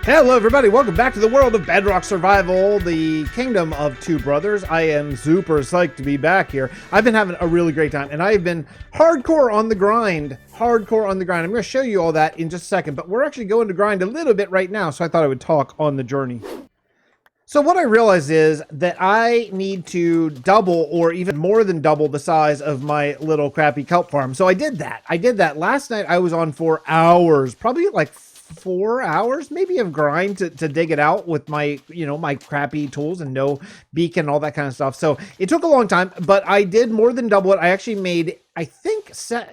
Hello everybody, welcome back to the world of Bedrock Survival, the kingdom of two brothers. I am super psyched to be back here. I've been having a really great time, and I've been hardcore on the grind. I'm going to show you all that in just a second, but we're actually going to grind a little bit right now, so I thought I would talk on the journey. So what I realized is that I need to double or even more than double the size of my little crappy kelp farm. So I did that. Last night I was on for hours, probably like 4 hours maybe of grind to dig it out with my, my crappy tools and no beacon, all that kind of stuff. So it took a long time, but I did more than double it. I actually made, I think, 7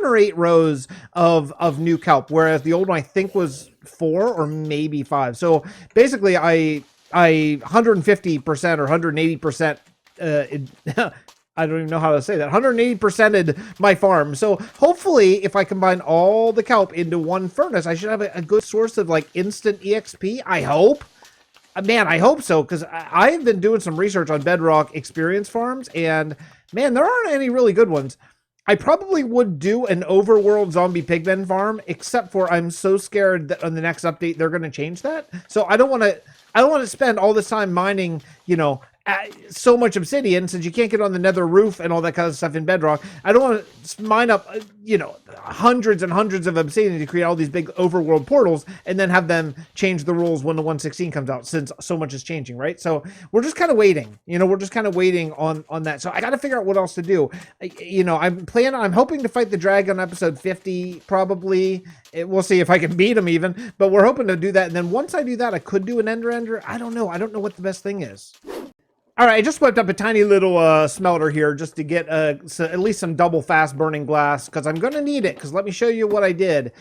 or 8 rows of new kelp, whereas the old one I think was 4 or maybe 5. So basically I 150% or 180%, I don't even know how to say that, 180%ed my farm. So hopefully if I combine all the kelp into one furnace, I should have a good source of like instant EXP. I hope. Man, I hope so, because I've been doing some research on Bedrock experience farms, and man, there aren't any really good ones. I probably would do an overworld zombie pigmen farm, except for I'm so scared that on the next update they're going to change that. So I don't want to spend all this time mining, so much obsidian, since you can't get on the nether roof and all that kind of stuff in Bedrock. I don't want to mine up, hundreds and hundreds of obsidian to create all these big overworld portals and then have them change the rules when the 1.16 comes out, since so much is changing, right? So we're just kind of waiting, on that. So I got to figure out what else to do. I'm hoping to fight the dragon on episode 50, probably. We'll see if I can beat him even, but we're hoping to do that. And then once I do that, I could do an ender. I don't know what the best thing is. All right, I just whipped up a tiny little smelter here just to get at least some double fast burning glass, because I'm going to need it, because let me show you what I did.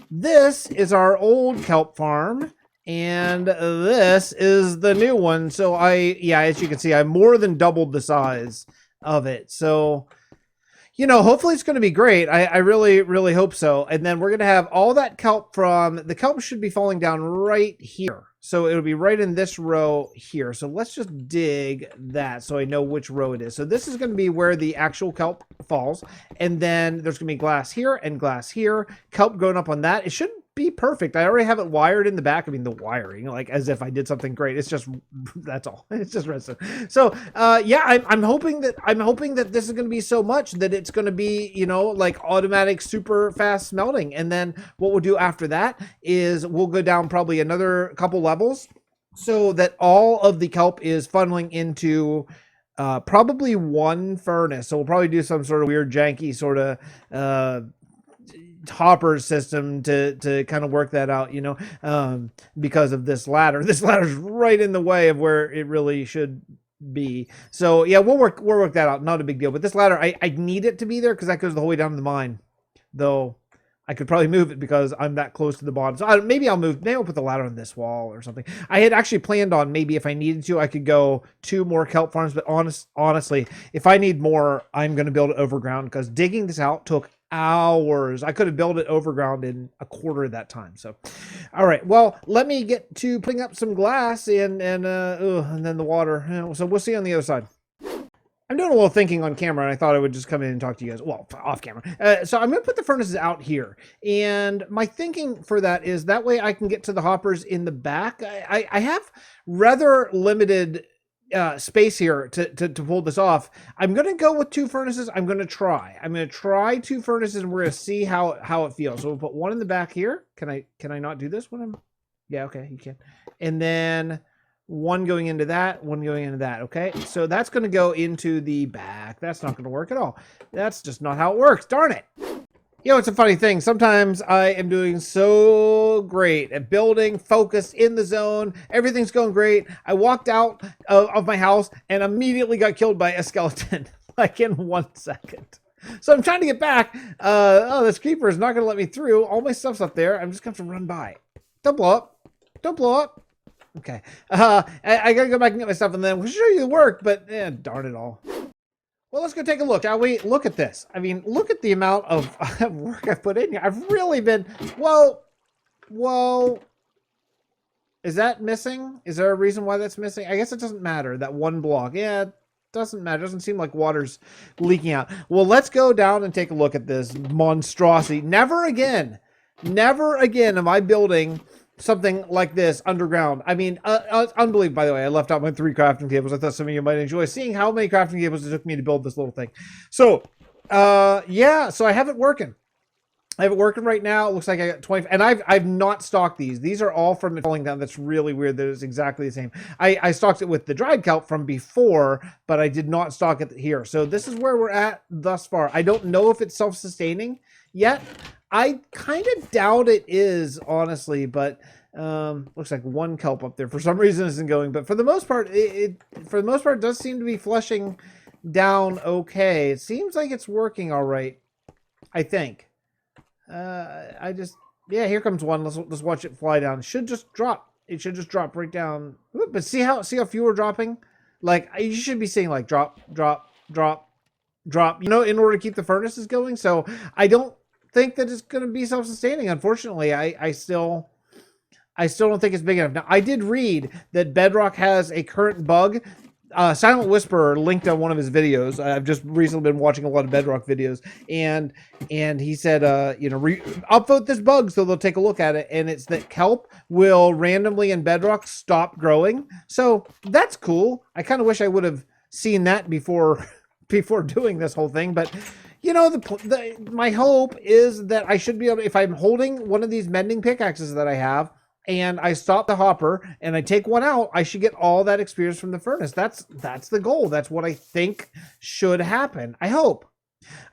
This is our old kelp farm, and this is the new one. So as you can see, I more than doubled the size of it. So, hopefully it's going to be great. I really, really hope so. And then we're going to have all that kelp the kelp should be falling down right here. So it'll be right in this row here. So let's just dig that so I know which row it is. So this is going to be where the actual kelp falls. And then there's going to be glass here and glass here. Kelp going up on that. It should be perfect. I already have it wired in the back. I mean, the wiring, like as if I did something great. It's just, that's all. It's just redstone. So I'm hoping that this is going to be so much that it's going to be, like automatic super fast smelting. And then what we'll do after that is we'll go down probably another couple levels so that all of the kelp is funneling into probably one furnace. So we'll probably do some sort of weird janky sort of hopper system to kind of work that out, because of this ladder. This ladder's right in the way of where it really should be. So yeah, we'll work that out. Not a big deal. But this ladder, I need it to be there because that goes the whole way down to the mine. Though I could probably move it because I'm that close to the bottom. So maybe I'll put the ladder on this wall or something. I had actually planned on maybe if I needed to, I could go 2 more kelp farms. But honestly, if I need more, I'm going to build it overground, because digging this out took hours. I could have built it overground in a quarter of that time. So, all right. Well, let me get to putting up some glass and then the water. So we'll see on the other side. I'm doing a little thinking on camera, and I thought I would just come in and talk to you guys. Well, off camera. So I'm going to put the furnaces out here. And my thinking for that is that way I can get to the hoppers in the back. I have rather limited space here to pull this off. I'm going to go with 2 furnaces. I'm going to try 2 furnaces, and we're going to see how it feels. So we'll put one in the back here. Can I not do this when I'm... Yeah, okay, you can. And then... one going into that, one going into that. Okay, so that's going to go into the back. That's not going to work at all. That's just not how it works. Darn it. It's a funny thing. Sometimes I am doing so great at building, focused in the zone. Everything's going great. I walked out of my house and immediately got killed by a skeleton, like in 1 second. So I'm trying to get back. This creeper is not going to let me through. All my stuff's up there. I'm just going to have to run by. Don't blow up. Don't blow up. Okay. I gotta go back and get my stuff, and then we'll show you the work, but darn it all. Well, let's go take a look, shall we? Look at this. I mean, look at the amount of work I've put in here. I've really been... Whoa. Is that missing? Is there a reason why that's missing? I guess it doesn't matter. That one block. Yeah, it doesn't matter. It doesn't seem like water's leaking out. Well, let's go down and take a look at this monstrosity. Never again am I building something like this underground. I mean, unbelievable. By the way, I left out my 3 crafting tables. I thought some of you might enjoy seeing how many crafting tables it took me to build this little thing. So, yeah, so I have it working. I have it working right now. It looks like I got 20, and I've not stocked these. These are all from it falling down. That's really weird. That it's exactly the same. I stocked it with the dried kelp from before, but I did not stock it here. So this is where we're at thus far. I don't know if it's self-sustaining yet. I kind of doubt it is, honestly, but looks like 1 kelp up there for some reason isn't going. But for the most part, it does seem to be flushing down okay. It seems like it's working all right, I think. Yeah, here comes one. Let's watch it fly down. It should just drop. It should just drop right down. But see how few are dropping? Like, you should be seeing like drop, drop, drop, drop, you know, in order to keep the furnaces going. So I don't think that it's going to be self-sustaining. Unfortunately, I still don't think it's big enough. Now, I did read that Bedrock has a current bug. Silent Whisperer linked on one of his videos. I've just recently been watching a lot of Bedrock videos, and he said, you know, upvote this bug so they'll take a look at it. And it's that kelp will randomly in Bedrock stop growing. So that's cool. I kind of wish I would have seen that before doing this whole thing. But you know, my hope is that I should be able to, if I'm holding one of these mending pickaxes that I have, and I stop the hopper and I take one out, I should get all that experience from the furnace. That's the goal. That's what I think should happen. I hope.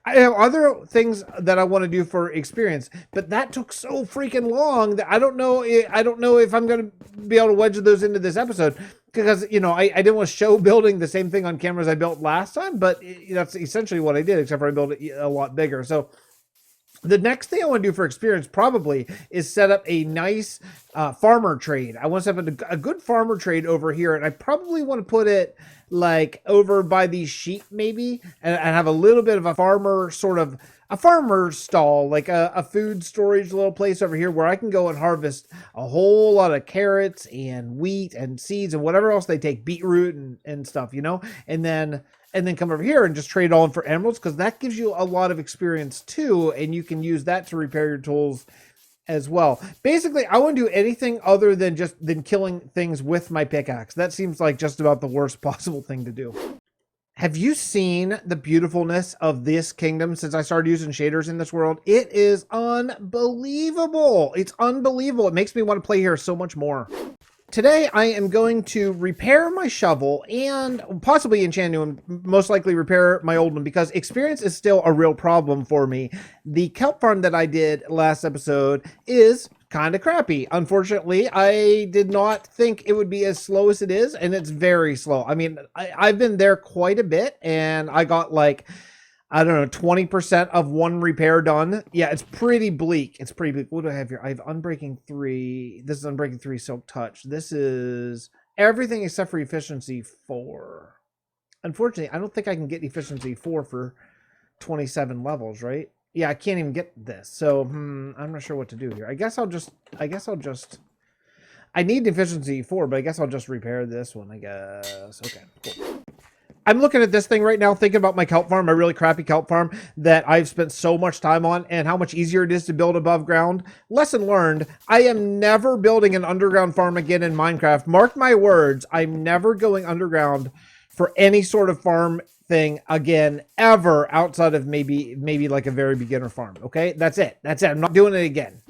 I have other things that I want to do for experience, but that took so freaking long that I don't know if I'm going to be able to wedge those into this episode, because, you know, I didn't want to show building the same thing on camera as I built last time, but that's essentially what I did, except for I built it a lot bigger. So the next thing I want to do for experience probably is set up a nice farmer trade. I want to set up a good farmer trade over here, and I probably want to put it like over by these sheep maybe, and have a little bit of a farmer stall, like a food storage little place over here where I can go and harvest a whole lot of carrots and wheat and seeds and whatever else they take, beetroot and stuff, you know, and then come over here and just trade all in for emeralds, because that gives you a lot of experience too, and you can use that to repair your tools as well. Basically, I wouldn't do anything other than killing things with my pickaxe. That seems like just about the worst possible thing to do. Have you seen the beautifulness of this kingdom since I started using shaders in this world? It is unbelievable. It's unbelievable. It makes me want to play here so much more. Today, I am going to repair my shovel and possibly enchant new and most likely repair my old one, because experience is still a real problem for me. The kelp farm that I did last episode is kind of crappy. Unfortunately, I did not think it would be as slow as it is, and it's very slow. I mean, I've been there quite a bit, and I got like, I don't know, 20% of one repair done. Yeah, it's pretty bleak. It's pretty bleak. What do I have here? I have Unbreaking 3. This is Unbreaking 3 Silk Touch. This is everything except for Efficiency 4. Unfortunately, I don't think I can get Efficiency 4 for 27 levels, right? Yeah, I can't even get this. So, I'm not sure what to do here. I guess I'll just, I need Efficiency 4, but I guess I'll just repair this one, I guess. Okay, cool. I'm looking at this thing right now, thinking about my kelp farm, my really crappy kelp farm that I've spent so much time on, and how much easier it is to build above ground. Lesson learned, I am never building an underground farm again in Minecraft. Mark my words, I'm never going underground for any sort of farm thing again, ever, outside of maybe like a very beginner farm, okay? That's it. I'm not doing it again.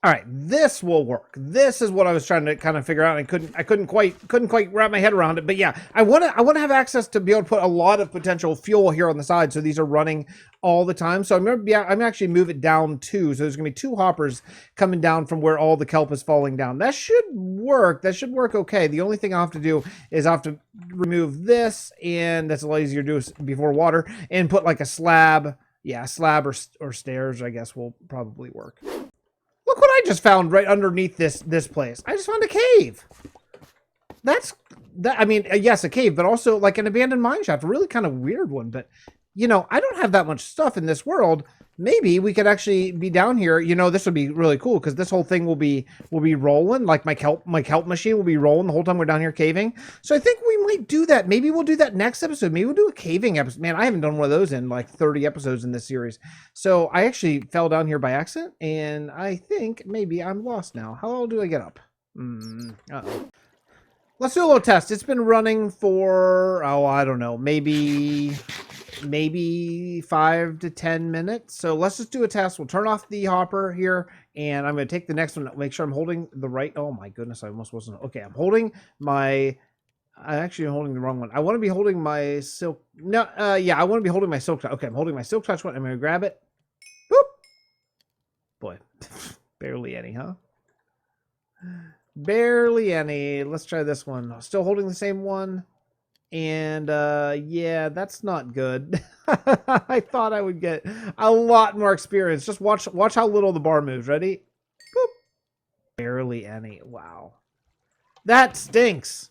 All right, this will work. This is what I was trying to kind of figure out. And I couldn't quite wrap my head around it. But yeah, I want to have access to be able to put a lot of potential fuel here on the side, so these are running all the time. So I'm actually move it down too. So there's gonna be 2 hoppers coming down from where all the kelp is falling down. That should work. That should work okay. The only thing I have to do is I have to remove this, and that's a lot easier to do before water, and put like a slab. Yeah, a slab or stairs, I guess, will probably work. Look what I just found right underneath this place. I just found a cave. I mean, yes, a cave, but also like an abandoned mine shaft. A really kind of weird one. But, you know, I don't have that much stuff in this world. maybe we could actually be down here. You know, this would be really cool because this whole thing will be rolling. Like my kelp machine will be rolling the whole time we're down here caving. So I think we might do that. Maybe we'll do that next episode. Maybe we'll do a caving episode. Man, I haven't done one of those in like 30 episodes in this series. So I actually fell down here by accident, and I think maybe I'm lost now. How do I get up? Uh-oh. Let's do a little test. It's been running for, oh, I don't know, maybe 5 to 10 minutes. So let's just do a test. We'll turn off the hopper here, and I'm going to take the next one. Make sure I'm holding the right. Oh my goodness, I almost wasn't. Okay, I'm holding my. I'm actually holding the wrong one. I want to be holding my silk. No, yeah, I want to be holding my silk touch. Okay, I'm holding my silk touch one. I'm going to grab it. Boop. Boy, barely any, huh? Barely any. Let's try this one. Still holding the same one. And yeah, that's not good. I thought I would get a lot more experience. Just watch how little the bar moves. Ready? Boop. Barely any. Wow. That stinks.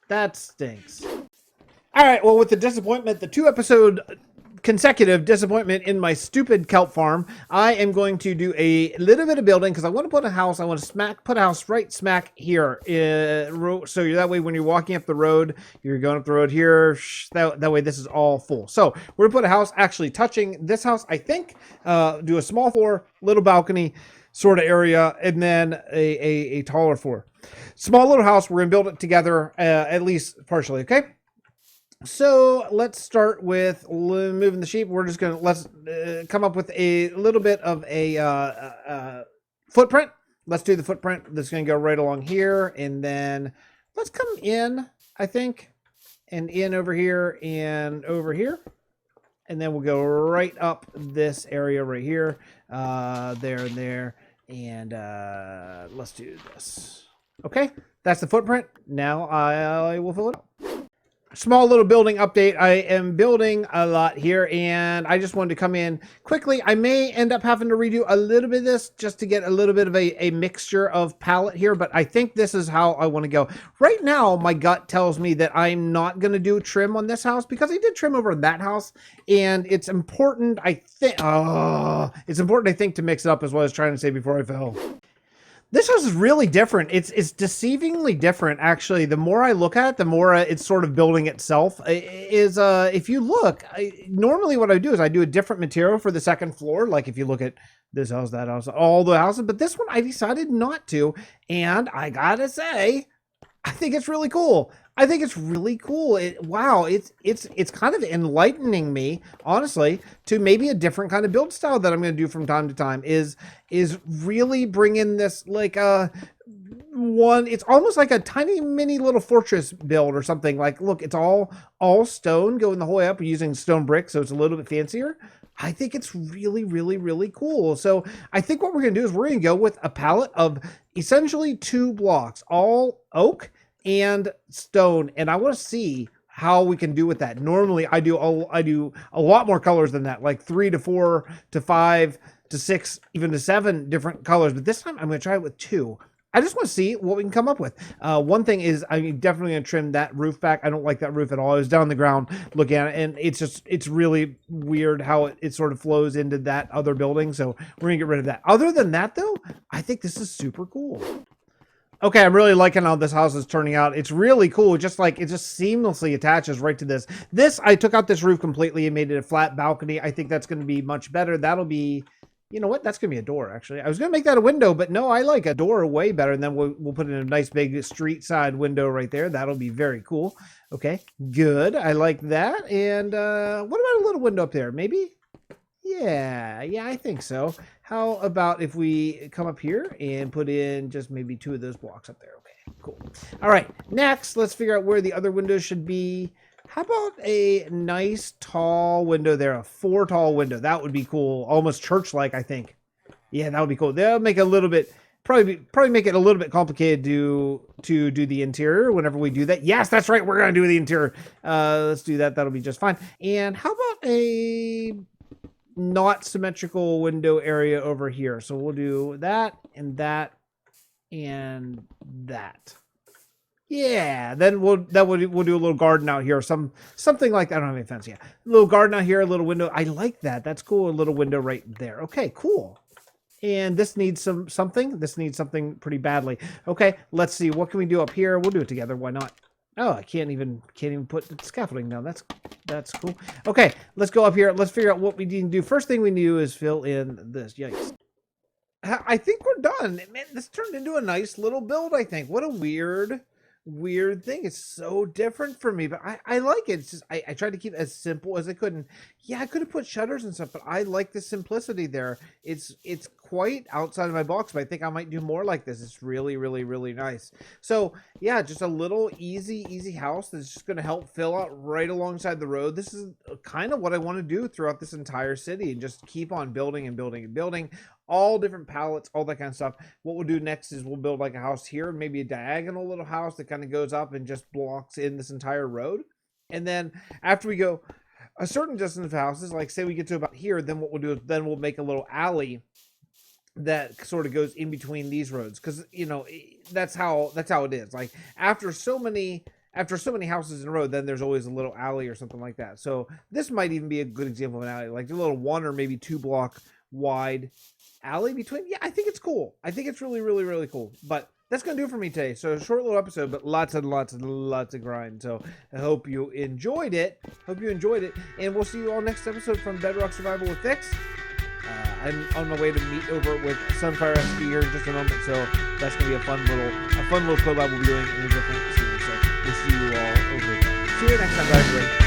That stinks. All right, well, with the disappointment, the 2-episode consecutive disappointment in my stupid kelp farm, I am going to do a little bit of building because I want to put a house. I want to put a house right smack here. So that way when you're walking up the road, you're going up the road here. That way this is all full. So we're going to put a house actually touching this house, I think. Do a small floor, little balcony sort of area, and then a taller floor. Small little house. We're going to build it together, at least partially, okay? So let's start with moving the sheep. We're just going to let's come up with a little bit of a footprint. Let's do the footprint. That's going to go right along here. And then let's come in, I think, and in over here and over here. And then we'll go right up this area right here, there and there. And let's do this. Okay, that's the footprint. Now I will fill it up. Small little building update. I am building a lot here, and I just wanted to come in quickly. I may end up having to redo a little bit of this just to get a little bit of a mixture of palette here, but I think this is how I want to go. Right now, my gut tells me that I'm not going to do trim on this house because I did trim over that house, and it's important, I think, it's important, I think, to mix it up, as what I was trying to say before I fell. This house is really different. It's deceivingly different, actually. The more I look at it, the more it's sort of building itself. If you look, normally what I do is I do a different material for the second floor. Like if you look at this house, that house, all the houses. But this one I decided not to. And I gotta say, I think it's really cool. I think it's really cool. Wow, it's kind of enlightening me, honestly, to maybe a different kind of build style that I'm going to do from time to time. Is really bring in this like one. It's almost like a tiny mini little fortress build or something. Like, look, it's all stone going the whole way up using stone bricks, so it's a little bit fancier. I think it's really, really, really cool. So I think what we're going to do is we're going to go with a palette of essentially 2 blocks, all oak and stone, and I want to see how we can do with that. Normally I do a lot more colors than that, like 3 to 4 to 5 to 6, even to 7 different colors, but this time I'm going to try it with 2. I just want to see what we can come up with. One thing is I'm definitely going to trim that roof back. I don't like that roof at all. I was down on the ground looking at it, and it's really weird how it sort of flows into that other building, so we're going to get rid of that. Other than that, though, I think this is super cool. Okay, I'm really liking how this house is turning out. It's really cool. Just like it just seamlessly attaches right to this. I took out this roof completely and made it a flat balcony. I think that's going to be much better. That'll be, you know what? That's going to be a door, actually. I was going to make that a window, but no, I like a door way better. And then we'll put in a nice big street side window right there. That'll be very cool. Okay, good. I like that. And what about a little window up there? Maybe? Yeah, I think so. How about if we come up here and put in just maybe 2 of those blocks up there? Okay, cool. All right, next, let's figure out where the other windows should be. How about a nice tall window there, a 4 tall window? That would be cool, almost church-like, I think. Yeah, that would be cool. That'll make it a little bit, probably make it a little bit complicated to do the interior whenever we do that. Yes, that's right, we're gonna do the interior. Let's do that. That'll be just fine. And how about a not symmetrical window area over here? So we'll do that and that and that. Yeah, then we'll do a little garden out here, something like that. I don't have any fence yet. A little garden out here, a little window. I like that. That's cool. A little window right there. Okay, cool. And this needs something. This needs something pretty badly. Okay, let's see. What can we do up here? We'll do it together. Why not? Oh, I can't even put the scaffolding down. That's cool. Okay, let's go up here. Let's figure out what we need to do. First thing we need to do is fill in this. Yikes. I think we're done. Man, this turned into a nice little build, I think. What a weird thing. It's so different for me, but I like it. It's just I tried to keep it as simple as I could. And yeah, I could have put shutters and stuff, but I like the simplicity there. It's quite outside of my box, but I think I might do more like this. It's really nice. So yeah, just a little easy house that's just going to help fill out right alongside the road. This is kind of what I want to do throughout this entire city, and just keep on building and building all different pallets, all that kind of stuff. What we'll do next is we'll build like a house here, maybe a diagonal little house that kind of goes up and just blocks in this entire road. And then after we go a certain distance of houses, like say we get to about here, then what we'll do is then we'll make a little alley that sort of goes in between these roads, because you know that's how it is. Like after so many houses in a row, then there's always a little alley or something like that. So this might even be a good example of an alley, like a little 1 or maybe 2 block wide alley between. Yeah, I think it's cool. I think it's really cool. But that's gonna do it for me today. So a short little episode, but lots of grind. So I hope you enjoyed it. And we'll see you all next episode from Bedrock Survival with Fix. I'm on my way to meet over with Sunfire SB here in just a moment, so that's gonna be a fun little collab we'll be doing in a different series. So we'll see you all over there. See you next time, guys.